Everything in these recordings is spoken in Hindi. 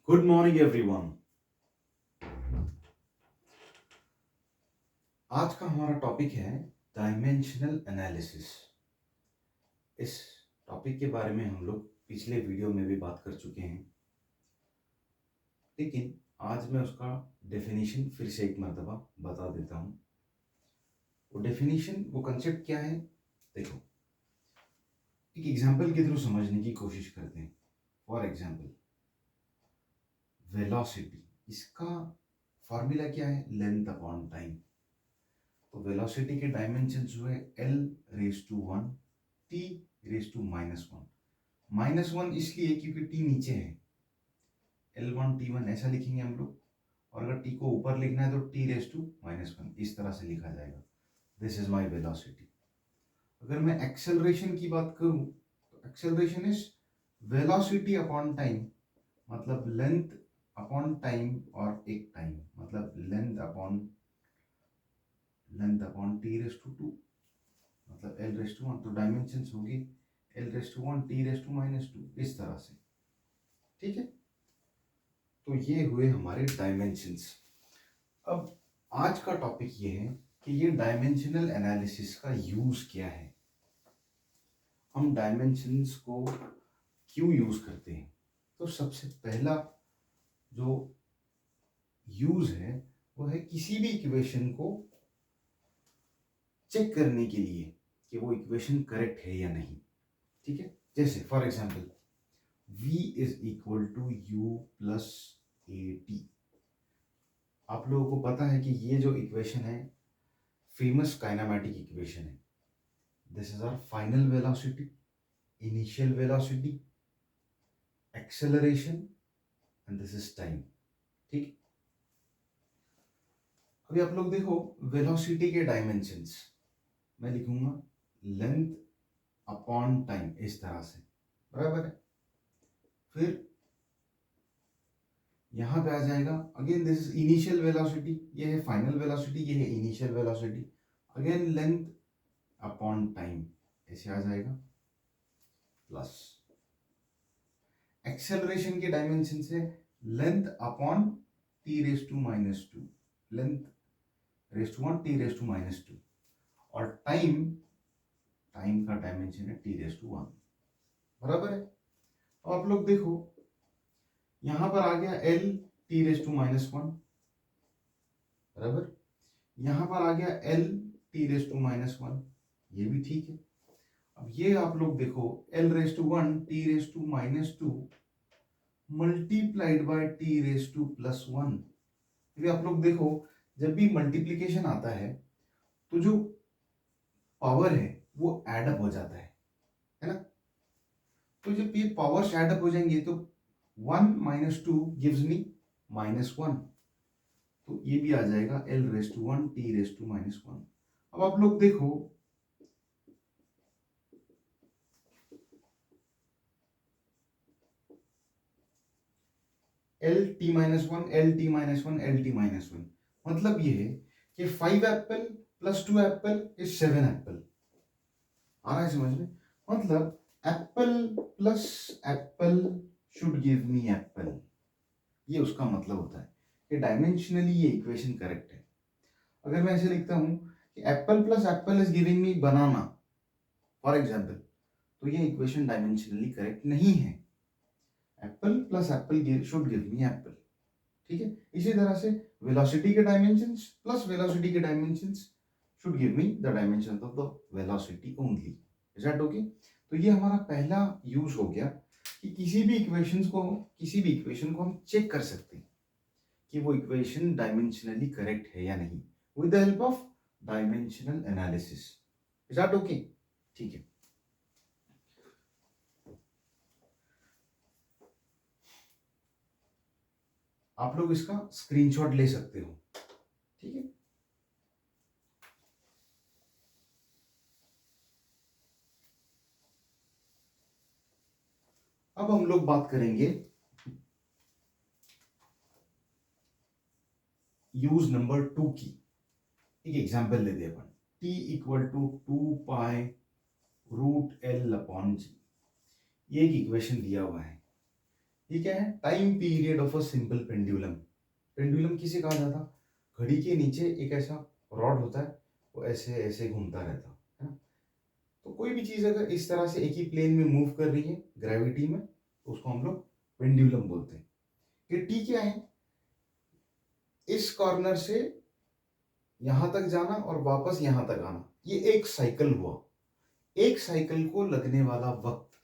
Good morning everyone. आज का हमारा टॉपिक है डायमेंशनल एनालिसिस। इस टॉपिक के बारे में हम लोग पिछले वीडियो में भी बात कर चुके हैं, लेकिन आज मैं उसका डेफिनेशन फिर से एक मर्तबा बता देता हूँ। वो डेफिनेशन, वो कंसेप्ट क्या है, देखो एक एग्जांपल के थ्रू समझने की कोशिश करते हैं। फॉर एग्जांपल वेलोसिटी, इसका फॉर्मूला क्या है? Length upon time. तो वेलोसिटी के डायमेंशंस हुए L raise to one T raise to minus one. Minus one इसलिए क्योंकि टी नीचे है, एल वन टी वन ऐसा लिखेंगे हम लोग। और अगर टी को ऊपर लिखना है तो T raise to minus one, इस तरह से लिखा जाएगा। This is my velocity. अगर मैं एक्सेलरेशन की बात करूं तो acceleration is velocity upon time, मतलब लेंथ अपॉन टाइम, और एक टाइम मतलब length upon T raise to two, मतलब एल रेज टू वन। तो डायमेंशंस होगी L raise to one T raise to minus two, इस तरह से। ठीक है, तो ये हुए हमारे डायमेंशंस। अब आज का टॉपिक ये है कि ये डायमेंशनल एनालिसिस का यूज क्या है, हम डायमेंशंस को क्यों यूज करते हैं। तो सबसे पहला जो यूज है वो है किसी भी इक्वेशन को चेक करने के लिए कि वो इक्वेशन करेक्ट है या नहीं। ठीक है, जैसे for example v is equal to u plus a t. आप लोगों को पता है कि ये जो इक्वेशन है फेमस काइनेमेटिक इक्वेशन है। This is our final velocity, initial velocity, acceleration and this is time. ठीक, अभी आप लोग देखो वेलोसिटी के डायमेंशंस मैं लिखूंगा लेंथ अपॉन टाइम, इस तरह से, बराबर है। फिर यहां पे आ जाएगा again this is initial velocity, ये है फाइनल वेलोसिटी, ये है initial velocity. Again length upon time ऐसे आ जाएगा, प्लस एक्सेलरेशन के डायमेंशन से length upon T raise to minus two, length raise to one T raise to minus two. और टाइम, टाइम का डायमेंशन है टी रेज टू वन, बराबर है। तो आप लोग देखो यहां पर आ गया L T raise to minus one, बराबर। यहां पर आ गया L T raise to minus one, ये भी ठीक है। अब ये आप लोग देखो L raise to one T raise to minus two multiplied by T raise to plus one. आप लोग देखो जब भी मल्टीप्लीकेशन आता है तो जो पावर है वो एडअप हो जाता है ना। तो जब ये पावर्स एडअप हो जाएंगे तो one minus two gives me minus one, तो ये भी आ जाएगा L raise to one T raise to minus one. अब आप लोग देखो L T minus one L T minus one L T minus one, मतलब ये है कि five apple plus two apple is seven apple. आ रहा है समझ में? मतलब apple plus apple should give me apple, ये उसका मतलब होता है कि डायमेंशनली ये इक्वेशन करेक्ट है। अगर मैं ऐसे लिखता हूं कि Apple plus Apple is giving me banana, for example, तो ये इक्वेशन डायमेंशनली करेक्ट नहीं है। Apple plus apple should give me Apple. ठीक है, इसी तरह से वेलोसिटी के डायमेंशंस प्लस वेलोसिटी के dimensions should give me the dimension of the velocity only. Is that okay? तो ये हमारा पहला यूज हो गया कि किसी भी इक्वेशन को हम चेक कर सकते हैं कि वो इक्वेशन डायमेंशनली करेक्ट है या नहीं, with the help of dimensional analysis. Is that okay? ठीक है, आप लोग इसका स्क्रीनशॉट ले सकते हो। ठीक है, अब हम लोग बात करेंगे यूज नंबर टू की। एक एग्जाम्पल लेते हैं अपन, t equal to two pi root L upon G. ये एक इक्वेशन दिया हुआ है। ये क्या है? Time period of a simple pendulum. Pendulum किसे कहा जाता? घड़ी के नीचे एक ऐसा रॉड होता है, वो ऐसे ऐसे घूमता रहता है ना। तो कोई भी चीज अगर इस तरह से एक ही प्लेन में मूव कर रही है ग्रेविटी में, तो उसको हम लोग पेंडुलम बोलते हैं। कि टी क्या है? इस कॉर्नर से यहां तक जाना और वापस यहां तक आना, ये एक साइकिल हुआ। एक साइकिल को लगने वाला वक्त,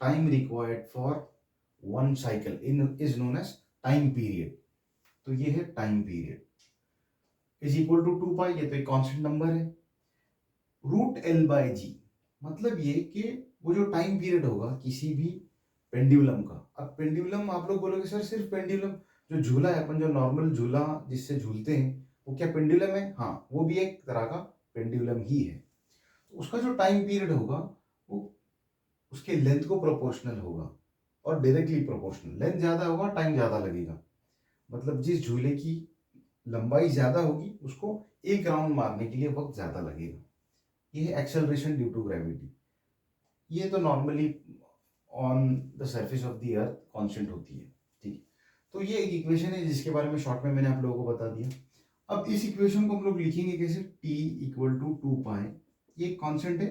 time required for one cycle in is known as time period. तो ये है time period is equal to 2 pi, ये तो एक कांस्टेंट नंबर है। रूट एल बाय जी, मतलब ये कि वो जो टाइम पीरियड होगा किसी भी पेंडुलम का। अब पेंडुलम आप लोग बोलोगे सर सिर्फ पेंडुलम, जो झूला है अपन जो नॉर्मल झूला जिससे झूलते हैं वो क्या पेंडुलम है? हाँ, वो भी एक तरह का पेंडुलम ही है। तो उसका जो टाइम पीरियड होगा वो उसके लेंथ को प्रोपोर्शनल होगा और डायरेक्टली प्रोपोर्शनल। लेंथ ज्यादा होगा टाइम ज्यादा लगेगा, मतलब जिस झूले की लंबाई ज्यादा होगी उसको एक राउंड मारने के लिए वक्त ज्यादा लगेगा। ये है एक्सेलरेशन ड्यू टू ग्रेविटी। ये तो normally on the surface of the earth constant होती है, ठीक है। तो ये एक इक्वेशन है जिसके बारे में शॉर्ट में मैंने आप लोगों को बता दिया। अब इस इक्वेशन को हम लोग लिखेंगे कैसे? t इक्वल टू 2 पाई, ये कांस्टेंट है।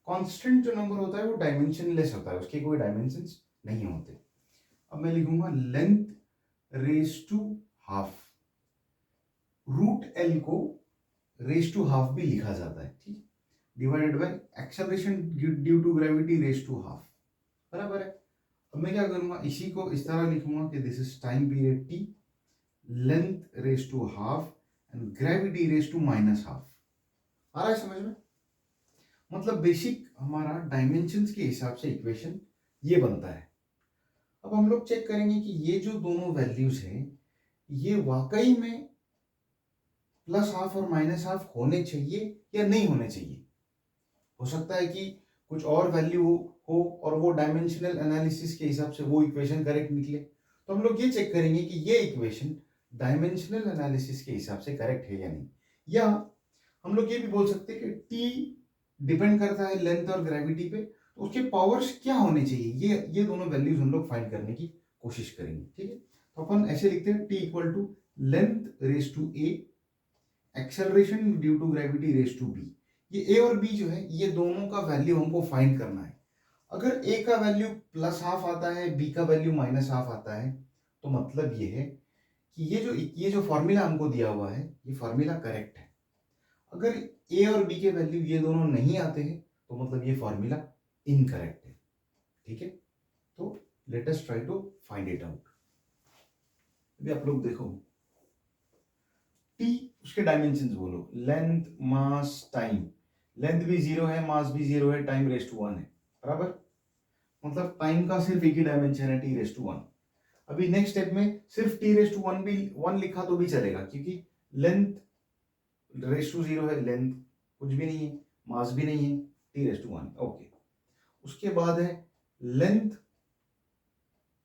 कांस्टेंट जो नंबर होता है वो डायमेंशनलेस होता है, उसके कोई डायमेंशंस नहीं होते। अब मैं लिखूंगा length raise to half. Root L को रेज टू हाफ भी लिखा जाता है, ठीक, divided by acceleration due to gravity raise to half, बराबर है। अब मैं क्या करूंगा, इसी को इस तरह लिखूंगा कि this is time period T, length raise to half and gravity raise to minus half. आ रहा है समझ में? मतलब बेसिक हमारा डायमेंशंस के हिसाब से इक्वेशन ये बनता है। अब हम लोग चेक करेंगे कि ये जो दोनों वैल्यूज हैं ये वाकई में प्लस हाफ और माइनस हाफ होने चाहिए या नहीं होने चाहिए। हो सकता है कि कुछ और वैल्यू हो और वो डायमेंशनल एनालिसिस के हिसाब से वो इक्वेशन करेक्ट निकले। तो हम लोग ये चेक करेंगे कि ये इक्वेशन डायमेंशनल एनालिसिस के हिसाब से करेक्ट है या नहीं। या हम लोग ये भी बोल सकते हैं कि टी डिपेंड करता है लेंथ और ग्रेविटी पे, तो उसके पावर्स क्या होने चाहिए, ये दोनों वैल्यूज हम लोग फाइंड करने की कोशिश करेंगे, ठीक है। तो अपन ऐसे लिखते हैं T equal to length raise to a, acceleration due to gravity raise to b. ये ए और बी जो है ये दोनों का वैल्यू हमको फाइंड करना है। अगर ए का वैल्यू प्लस हाफ आता है, बी का वैल्यू माइनस हाफ आता है, तो मतलब ये है कि ये जो फॉर्मूला हमको दिया हुआ है ये फॉर्मूला करेक्ट है। अगर ए और बी के वैल्यू ये दोनों नहीं आते हैं तो मतलब ये फॉर्मूला इनकरेक्ट है, ठीक है। तो let us try to find it out. अभी आप लोग देखो टी, उसके डायमेंशंस बोलो, लेंथ मास टाइम। लेंथ भी 0 है, मास भी 0 है, टाइम रेज टू 1 है, बराबर। मतलब टाइम का सिर्फ एक ही डायमेंशन है, टी रेज टू 1। अभी नेक्स्ट स्टेप में सिर्फ टी रेज टू 1 भी 1 लिखा तो भी चलेगा, क्योंकि लेंथ रेज टू 0 है, लेंथ कुछ भी नहीं है, मास भी नहीं है, टी रेज टू 1, ओके। उसके बाद है लेंथ,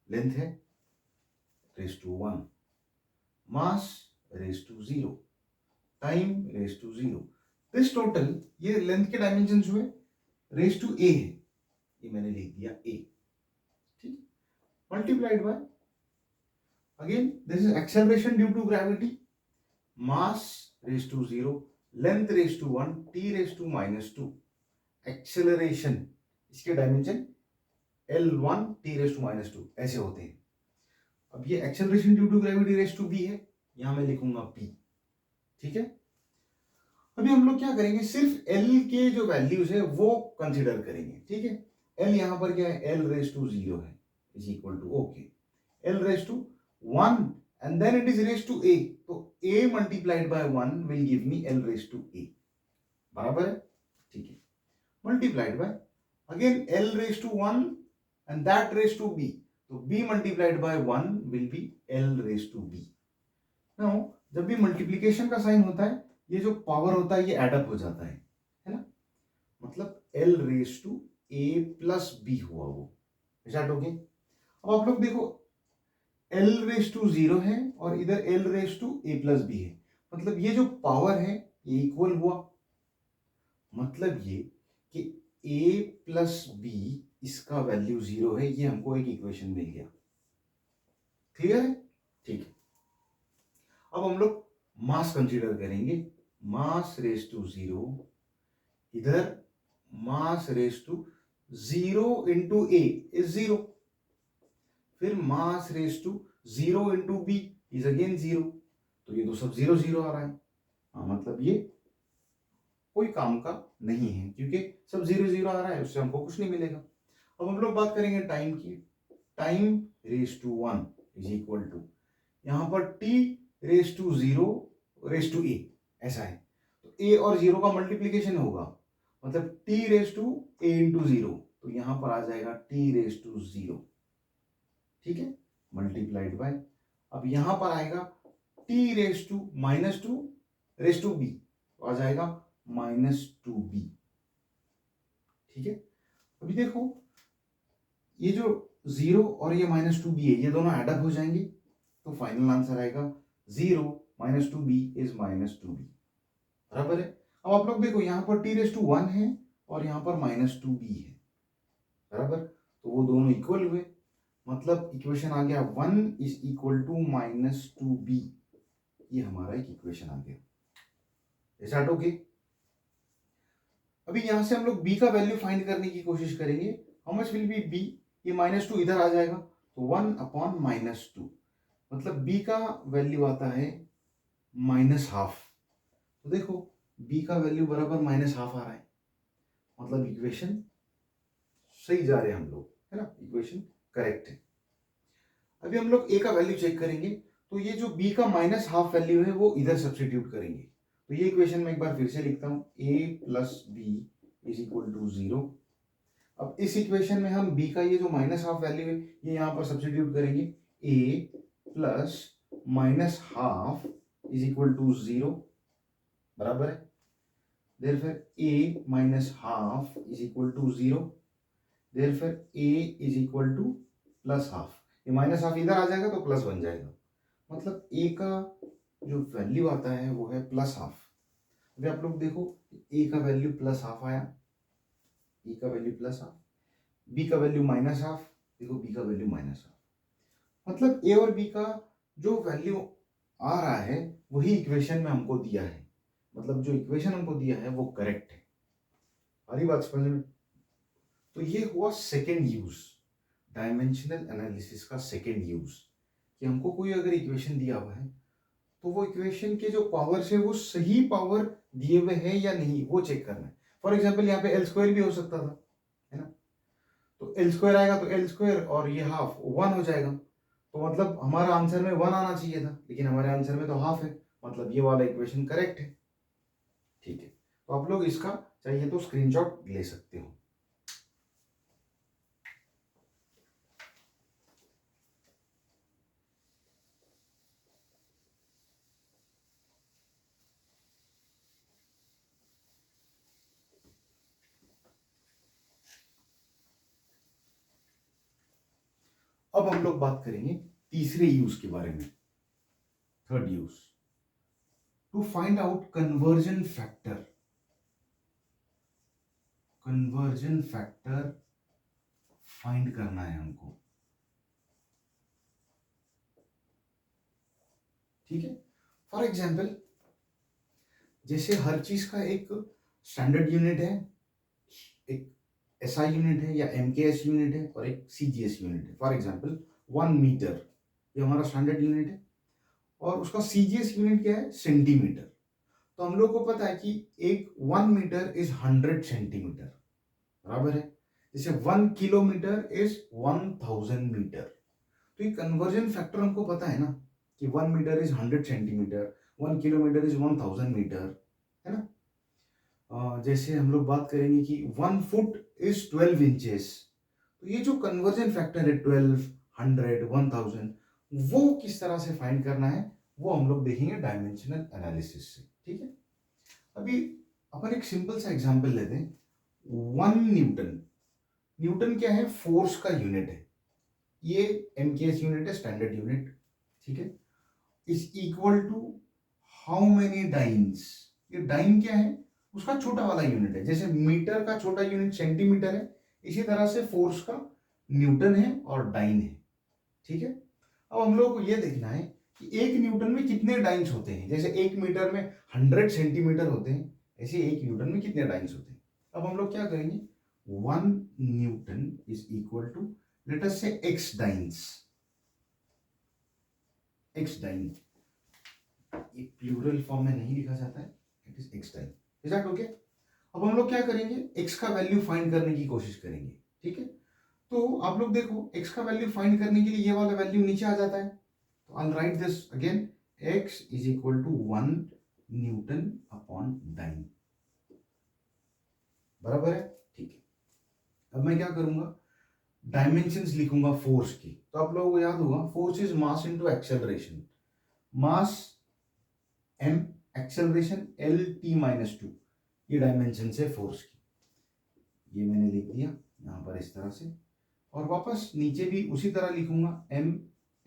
लेंथ है raise to 1, mass raise to 0, time raise to 0। This total, ये लेंथ के डायमेंशन हुए, रेज टू ए है, ये मैंने लिख दिया ए, ठीक, multiplied by again this is acceleration due to gravity, mass raise to 0, length raise to 1, T raise to -2, acceleration इसके dimension L1 T raise to -2 ऐसे होते हैं। अब ये acceleration due to gravity raise to b है, यहां मैं लिखूंगा p, ठीक है। अभी हम लोग क्या करेंगे, सिर्फ L के जो वैल्यूज है वो कंसीडर करेंगे, ठीक है। L यहां पर क्या है, L रेज टू 0 है, is equal to okay, L raise to 1 and then it is raise to a, तो a multiplied by 1 will give me L raise to a, बराबर है, ठीक है। Multiplied by again L raise to 1 and that raise to b, तो b multiplied by 1 will be L raise to b। Now जब भी मल्टीप्लिकेशन का साइन होता है ये जो पावर होता है ये एडअप हो जाता है ना, मतलब L raise to a plus b हुआ वो, स्टार्ट हो गई। अब आप लोग देखो L रेज टू 0 है और इधर L raise to a plus b है, मतलब ये जो पावर है ये इक्वल हुआ। मतलब ये कि a प्लस b इसका वैल्यू 0 है, ये हमको एक इक्वेशन मिल गया। क्लियर है? ठीक है। अब हम लोग मास कंसीडर करेंगे, मास रेज टू 0, इधर mass raise to 0 into A is 0, फिर mass raise to 0 into B is again 0, तो ये तो सब 0 0 आ रहा है। हाँ, मतलब ये कोई काम का नहीं है क्योंकि सब 0 0 आ रहा है, उससे हमको कुछ नहीं मिलेगा। अब हम लोग बात करेंगे टाइम की, time raise to 1 is equal to, यहां पर t raise to 0 raise to a ऐसा है, तो a और 0 का मल्टीप्लीकेशन होगा, मतलब t raise to a into 0, तो यहां पर आ जाएगा t रेज टू 0, ठीक है, मल्टीप्लाइड बाय, अब यहां पर आएगा t raise to -2 raise to b, तो आ जाएगा -2b, ठीक है। अभी देखो ये जो 0 और ये -2b है, ये दोनों एडअप हो जाएंगे, तो फाइनल आंसर आएगा 0 -2b इज -2b, बराबर है। अब आप लोग देखो यहाँ पर t रेज टू 1 है और यहाँ पर -2b है, बराबर, तो वो दोनों इक्वल हुए, मतलब इक्वेशन आ गया 1 इज इक्वल टू -2b, ये हमारा एक इक्वेशन आ गया। Is okay? अभी यहां से हम लोग b का वैल्यू फाइंड करने की कोशिश करेंगे। How much will be b, ये -2 इधर आ जाएगा, तो 1/-2, मतलब b का वैल्यू आता है -12, तो देखो b का वैल्यू बराबर -12 आ रहा है, मतलब इक्वेशन सही जा रहे हैं हम लोग, है ना, इक्वेशन करेक्ट है। अभी हम लोग a का वैल्यू चेक करेंगे, तो ये जो b का -12 वैल्यू है वो इधर सब्स्टिट्यूट करेंगे, तो ये इक्वेशन में एक बार फिर से लिखता हूं, a plus B is equal to 0। अब इस इक्वेशन में हम b का ये जो -12 वैल्यू है ये यहाँ पर सब्स्टिट्यूट करेंगे, a plus -12 is equal to 0, बराबर है, therefore a -12 is equal to 0, therefore a is equal to +12, ये -12 इधर आ जाएगा तो प्लस बन जाएगा, मतलब a का जो वैल्यू आता है वो है +12। अभी आप लोग देखो a का वैल्यू +12 आया, a का वैल्यू +12, b का वैल्यू -12, देखो b का वैल्यू -12, मतलब a और b का जो वैल्यू आ रहा है वही इक्वेशन में हमको दिया है, मतलब जो इक्वेशन हमको दिया है वो करेक्ट है। सारी बात समझ में? तो ये हुआ सेकेंड यूज, डायमेंशनल एनालिसिस का सेकेंड यूज, कि हमको कोई अगर इक्वेशन दिया हुआ है तो वो इक्वेशन के जो पावर्स है वो सही पावर दिए हुए हैं या नहीं वो चेक करना है। फॉर एग्जाम्पल यहाँ पे एल स्क्वायर भी हो सकता था, है ना, तो एल स्क्वायर आएगा तो एल स्क्वायर और ये हाफ 1 हो जाएगा, तो मतलब हमारा आंसर में 1 आना चाहिए था, लेकिन हमारे आंसर में तो हाफ है, मतलब ये वाला इक्वेशन करेक्ट है, ठीक है। तो आप लोग इसका चाहिए तो स्क्रीनशॉट ले सकते हो। अब हम लोग बात करेंगे तीसरे यूज के बारे में, third use, to find out conversion factor. Conversion factor find करना है हमको, ठीक है। फॉर एग्जाम्पल जैसे हर चीज का एक स्टैंडर्ड यूनिट है, एक एसआई यूनिट है या एमकेएस यूनिट है और एक सीजीएस यूनिट है। फॉर एग्जाम्पल 1 मीटर ये हमारा स्टैंडर्ड यूनिट है और उसका सीजीएस यूनिट क्या है, सेंटीमीटर। तो हम लोग को पता है कि एक 1 मीटर इज 100 सेंटीमीटर, बराबर है, जैसे 1 किलोमीटर इज 1000 मीटर। तो ये कन्वर्जन फैक्टर हमको पता है ना कि 1 metre is 100 centimetre, 1 kilometre is 1000 metre, है ना। जैसे हम लोग बात करेंगे कि 1 फुट इज 12 इंचेस, तो ये जो कन्वर्जन फैक्टर है 12, 100, 1000, वो किस तरह से फाइंड करना है वो हम लोग देखेंगे डायमेंशनल एनालिसिस से, ठीक है। अभी अपन एक सिंपल सा एग्जांपल लेते हैं, 1 न्यूटन। न्यूटन क्या है, फोर्स का यूनिट है, ये एमकेएस यूनिट है, स्टैंडर्ड यूनिट, ठीक है, is equal to how many dynes. ये डाइन क्या है, उसका छोटा वाला यूनिट है, जैसे मीटर का छोटा यूनिट सेंटीमीटर है, इसी तरह से फोर्स का न्यूटन है और डाइन है, ठीक है। अब हम लोग को ये देखना है कि 1 न्यूटन में कितने डाइन्स होते हैं। जैसे 1 मीटर में 100 सेंटीमीटर होते हैं, ऐसे 1 न्यूटन में कितने डाइन्स होते हैं। अब हम लोग क्या करेंगे, 1 newton is equal to let us से x डाइन्स। x डाइन ये प्लूरल फॉर्म में नहीं लिखा जाता है, it is x dyne. Is that okay? अब हम लोग क्या करेंगे, x का वैल्यू फाइंड करने की कोशिश करेंगे। ठीक है, तो आप लोग देखो x का वैल्यू फाइंड करने के लिए ये वाला वैल्यू नीचे आ जाता है, तो I write this again, x is equal to 1 newton upon dyne. बराबर है? ठीक है, अब मैं क्या करूंगा, डायमेंशंस लिखूंगा फोर्स की। तो आप लोगों को याद होगा force is mass into acceleration, mass m, acceleration L t-2, ये डायमेंशन है फोर्स की। ये मैंने लिख दिया यहां पर इस तरह से, और वापस नीचे भी उसी तरह लिखूंगा m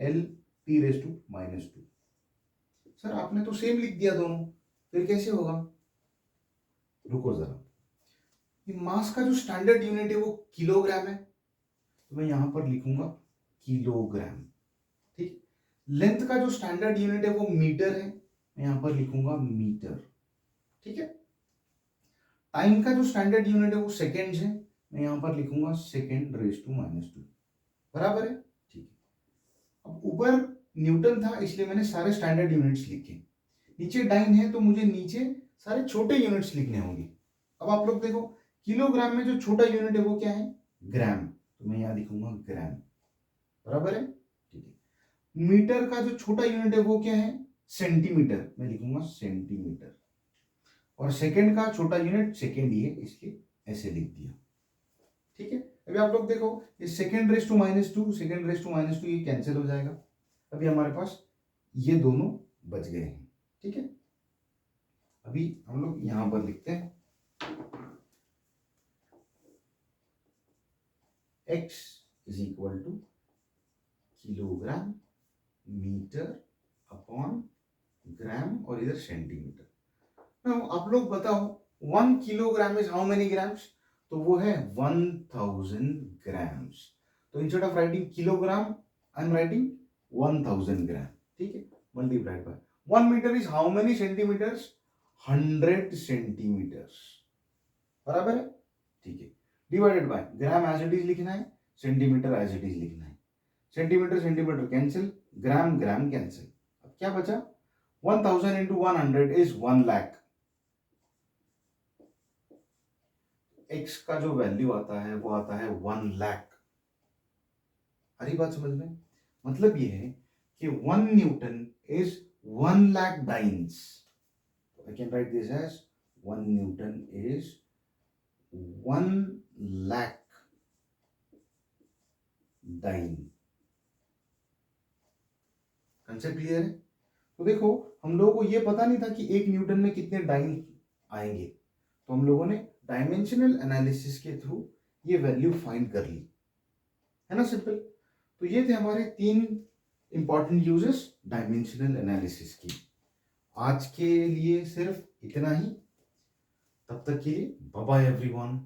L t-2। सर आपने तो सेम लिख दिया दोनों, फिर कैसे होगा? रुको जरा, मास का जो स्टैंडर्ड यूनिट है वो किलोग्राम है, तो मैं यहां पर लिखूंगा किलोग्राम। ठीक, लेंथ का जो स्टैंडर्ड यूनिट है वो मीटर है, मैं यहां पर लिखूंगा मीटर। ठीक है, टाइम का जो स्टैंडर्ड यूनिट है वो सेकेंड्स है, मैं यहां पर लिखूंगा सेकेंड रेज टू -2। बराबर है? ठीक है, अब ऊपर न्यूटन था इसलिए मैंने सारे स्टैंडर्ड यूनिट्स लिखे, नीचे डाइन है तो मुझे नीचे सारे छोटे यूनिट्स लिखने होंगे। अब आप लोग देखो, किलोग्राम में जो छोटा यूनिट है वो क्या है, ग्राम, तो मैं यहां लिखूंगा ग्राम। बराबर है? ठीक है, मीटर का जो छोटा यूनिट है वो क्या है, सेंटीमीटर, मैं लिखूंगा सेंटीमीटर, और सेकंड का छोटा यूनिट सेकंड ही है इसलिए ऐसे लिख दिया। ठीक है, अभी आप लोग देखो, ये second raise to -2, second raise to -2 ये कैंसिल हो जाएगा, अभी हमारे पास ये दोनों बच गए हैं। ठीक है, अभी हम लोग यहां पर लिखते हैं x is equal to kilogram metre upon gram और इधर सेंटीमीटर। आप लोग बताओ 1 kilogram is how many grams, तो वो है 1000 ग्राम्स। तो instead of writing kilogram I am writing 1000 gram. ठीक है, multiplied by 1 metre is how many centimetres, 100 centimetres. बराबर है? ठीक है, divided by gram as it is लिखना है, सेंटीमीटर एज इट इज लिखना है, सेंटीमीटर सेंटीमीटर कैंसिल, ग्राम ग्राम कैंसिल। अब क्या बचा, 1000 इंटू 100 इज 1 लाख। x का जो वैल्यू आता है वो आता है 1 लाख। हरी बात समझ में? मतलब ये है कि 1 newton is 1 lakh dynes. I can write this as 1 newton is 1 lakh dyne. Concept clear है? तो देखो, हम लोगों को ये पता नहीं था कि 1 न्यूटन में कितने डाइन आएंगे, तो हम लोगों ने डायमेंशनल एनालिसिस के थ्रू ये वैल्यू फाइंड कर ली, है ना, सिंपल। तो ये थे हमारे 3 इंपॉर्टेंट यूजेस डायमेंशनल एनालिसिस की। आज के लिए सिर्फ इतना ही, तब तक के लिए बाय बाय एवरीवन।